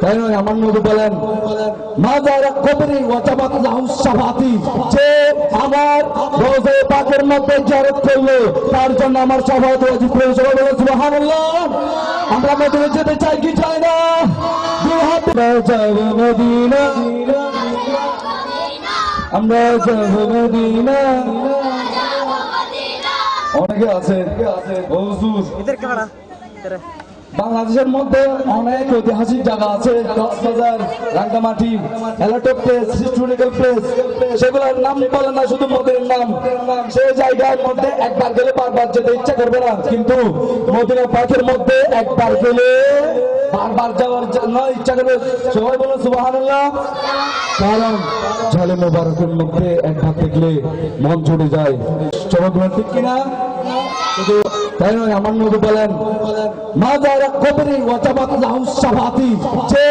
তাই নয় আমার নবী বলেন মাজারা কবরি ওয়াজাবাত লাহু শাফাতি, যে আমার রওজা পাকের মধ্যে জিয়ারত করবে তার জন্য আমার শাফাত ওয়াজিব হয়েছে। সুবহানাল্লাহ। আমরা মদিনা যেতে চাই কি চাই না? দুই হাতে যাব মদিনা, আমরা যাব মদিনা। অনেকে আছে হুজুর বাংলাদেশের মধ্যে অনেক ঐতিহাসিক জায়গা আছে, কক্সবাজার, রাঙ্গামাটি, এলাটক প্লেস, হিস্টোরিক্যাল প্লেস, সেগুলোর নাম বলে না, শুধু মদিনার নাম। সেই জায়গার মধ্যে একবার গেলে বারবার যেতে ইচ্ছা করবে না, কিন্তু মদিনা পাকের মধ্যে একবার গেলে বারবার যাওয়ার জন্য ইচ্ছা করবে। সবাই বলো সুবহানাল্লাহ। কারণ ঝালে মোবারকের মধ্যে একবার দেখলে মন ছুটে যায়। চলো বলেন ঠিক কিনা? শুধু তাই নয় আমার নবী বলেন মাজারা কবরি ওয়াজাবাত লাহু শাফাতি, যে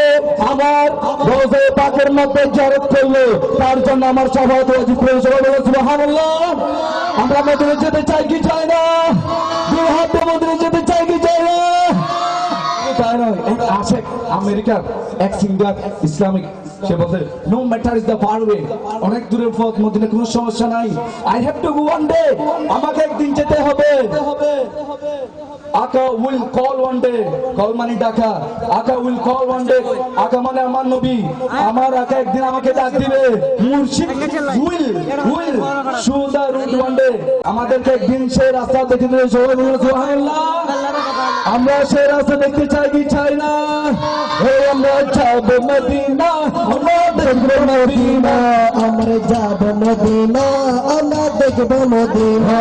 আমার রওজা পাকের মধ্যে জিয়ারত করবে তার জন্য আমার শাফাত ওয়াজিব হয়েছে। সুবহানাল্লাহ। আমরা মদিনা যেতে চাই কি চাই না? দুই হাতে মদিনা যেতে চাই কি চাই না? তাই নয় এক আশেক আমেরিকার এক সিঙ্গার ইসলামিক, সে বলছে no matter is the far way, অনেক দূরের পথ, মদিনা কোনো সমস্যা নাই, I have to go one day, আমাকে একদিন যেতে হবে। আকা will call one day, call মানে ডাকা, আকা উইল কল ওয়ান ডে, আকা মানে আমার নবী, আমার আকা একদিন আমাকে ডাক দিবে। মুর্শিদ will show the route one day, আমাদেরকে একদিন সেই রাস্তা দেখিয়ে দেবে। সবাই বলুন সুবহানাল্লাহ। আমরা সেই রাস্তা দেখতে চাই কি চাই না? আমরা যাব মদিনা, আমরা দেখব মদিনা, আমরা যাব মদিনা, আমরা দেখব মদিনা।